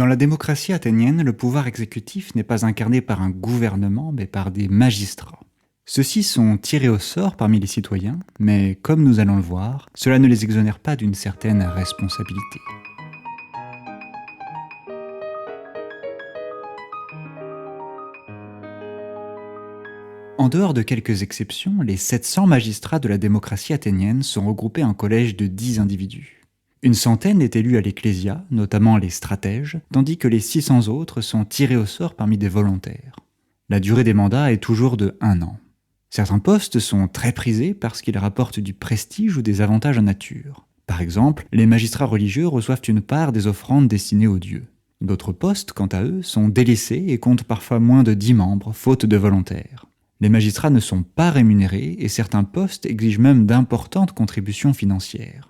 Dans la démocratie athénienne, le pouvoir exécutif n'est pas incarné par un gouvernement, mais par des magistrats. Ceux-ci sont tirés au sort parmi les citoyens, mais comme nous allons le voir, cela ne les exonère pas d'une certaine responsabilité. En dehors de quelques exceptions, les 700 magistrats de la démocratie athénienne sont regroupés en collèges de 10 individus. Une centaine est élue à l'Ecclésia, notamment les stratèges, tandis que les 600 autres sont tirés au sort parmi des volontaires. La durée des mandats est toujours de 1 an. Certains postes sont très prisés parce qu'ils rapportent du prestige ou des avantages en nature. Par exemple, les magistrats religieux reçoivent une part des offrandes destinées aux dieux. D'autres postes, quant à eux, sont délaissés et comptent parfois moins de 10 membres, faute de volontaires. Les magistrats ne sont pas rémunérés et certains postes exigent même d'importantes contributions financières.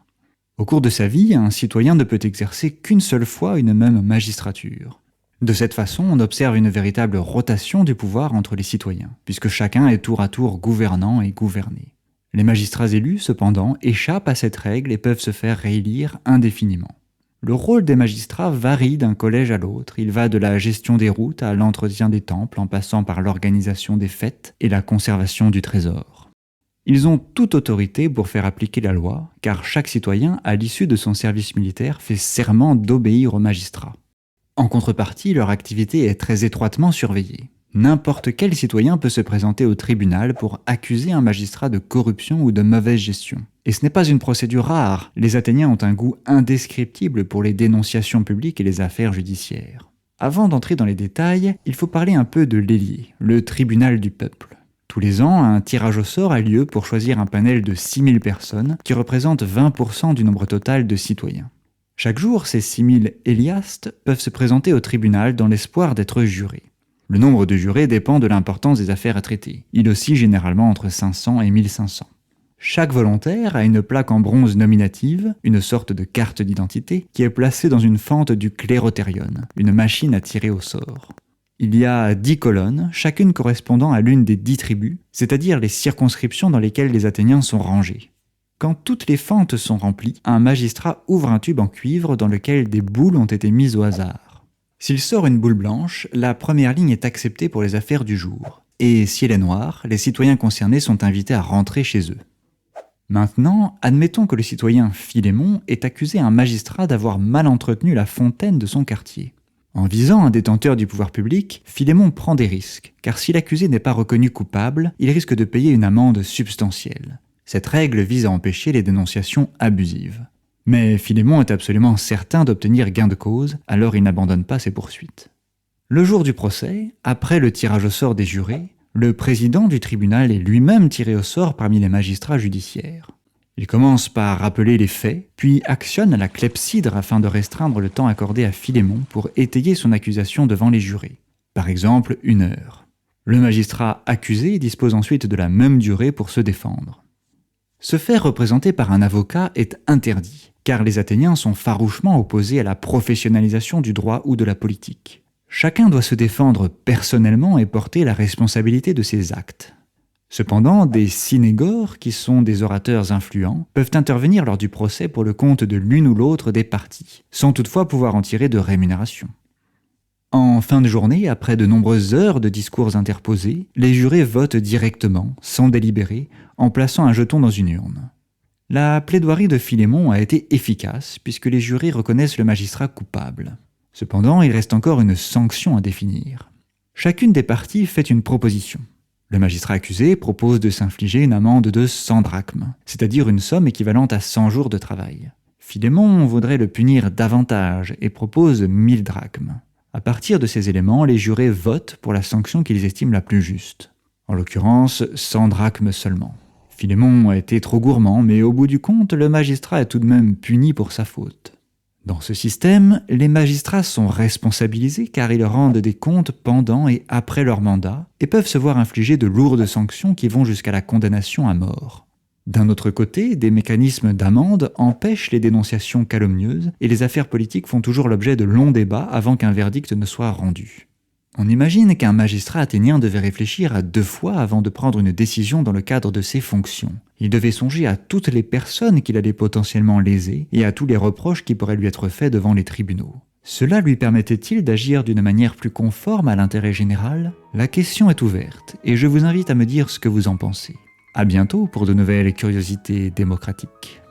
Au cours de sa vie, un citoyen ne peut exercer qu'une seule fois une même magistrature. De cette façon, on observe une véritable rotation du pouvoir entre les citoyens, puisque chacun est tour à tour gouvernant et gouverné. Les magistrats élus, cependant, échappent à cette règle et peuvent se faire réélire indéfiniment. Le rôle des magistrats varie d'un collège à l'autre. Il va de la gestion des routes à l'entretien des temples, en passant par l'organisation des fêtes et la conservation du trésor. Ils ont toute autorité pour faire appliquer la loi, car chaque citoyen, à l'issue de son service militaire, fait serment d'obéir aux magistrats. En contrepartie, leur activité est très étroitement surveillée. N'importe quel citoyen peut se présenter au tribunal pour accuser un magistrat de corruption ou de mauvaise gestion. Et ce n'est pas une procédure rare, les Athéniens ont un goût indescriptible pour les dénonciations publiques et les affaires judiciaires. Avant d'entrer dans les détails, il faut parler un peu de l'Élie, le tribunal du peuple. Tous les ans, un tirage au sort a lieu pour choisir un panel de 6000 personnes qui représentent 20% du nombre total de citoyens. Chaque jour, ces 6000 éliastes peuvent se présenter au tribunal dans l'espoir d'être jurés. Le nombre de jurés dépend de l'importance des affaires à traiter. Il oscille généralement entre 500 et 1500. Chaque volontaire a une plaque en bronze nominative, une sorte de carte d'identité, qui est placée dans une fente du clérothérion, une machine à tirer au sort. Il y a 10 colonnes, chacune correspondant à l'une des 10 tribus, c'est-à-dire les circonscriptions dans lesquelles les Athéniens sont rangés. Quand toutes les fentes sont remplies, un magistrat ouvre un tube en cuivre dans lequel des boules ont été mises au hasard. S'il sort une boule blanche, la première ligne est acceptée pour les affaires du jour. Et si elle est noire, les citoyens concernés sont invités à rentrer chez eux. Maintenant, admettons que le citoyen Philémon ait accusé un magistrat d'avoir mal entretenu la fontaine de son quartier. En visant un détenteur du pouvoir public, Philémon prend des risques, car si l'accusé n'est pas reconnu coupable, il risque de payer une amende substantielle. Cette règle vise à empêcher les dénonciations abusives. Mais Philémon est absolument certain d'obtenir gain de cause, alors il n'abandonne pas ses poursuites. Le jour du procès, après le tirage au sort des jurés, le président du tribunal est lui-même tiré au sort parmi les magistrats judiciaires. Il commence par rappeler les faits, puis actionne la clepsydre afin de restreindre le temps accordé à Philémon pour étayer son accusation devant les jurés. Par exemple, 1 heure. Le magistrat accusé dispose ensuite de la même durée pour se défendre. Se faire représenter par un avocat est interdit, car les Athéniens sont farouchement opposés à la professionnalisation du droit ou de la politique. Chacun doit se défendre personnellement et porter la responsabilité de ses actes. Cependant, des synégores, qui sont des orateurs influents, peuvent intervenir lors du procès pour le compte de l'une ou l'autre des parties, sans toutefois pouvoir en tirer de rémunération. En fin de journée, après de nombreuses heures de discours interposés, les jurés votent directement, sans délibérer, en plaçant un jeton dans une urne. La plaidoirie de Philémon a été efficace, puisque les jurés reconnaissent le magistrat coupable. Cependant, il reste encore une sanction à définir. Chacune des parties fait une proposition. Le magistrat accusé propose de s'infliger une amende de 100 drachmes, c'est-à-dire une somme équivalente à 100 jours de travail. Philémon voudrait le punir davantage et propose 1000 drachmes. À partir de ces éléments, les jurés votent pour la sanction qu'ils estiment la plus juste. En l'occurrence, 100 drachmes seulement. Philémon a été trop gourmand, mais au bout du compte, le magistrat est tout de même puni pour sa faute. Dans ce système, les magistrats sont responsabilisés car ils rendent des comptes pendant et après leur mandat et peuvent se voir infliger de lourdes sanctions qui vont jusqu'à la condamnation à mort. D'un autre côté, des mécanismes d'amende empêchent les dénonciations calomnieuses et les affaires politiques font toujours l'objet de longs débats avant qu'un verdict ne soit rendu. On imagine qu'un magistrat athénien devait réfléchir à 2 fois avant de prendre une décision dans le cadre de ses fonctions. Il devait songer à toutes les personnes qu'il allait potentiellement léser et à tous les reproches qui pourraient lui être faits devant les tribunaux. Cela lui permettait-il d'agir d'une manière plus conforme à l'intérêt général? La question est ouverte, et je vous invite à me dire ce que vous en pensez. À bientôt pour de nouvelles curiosités démocratiques.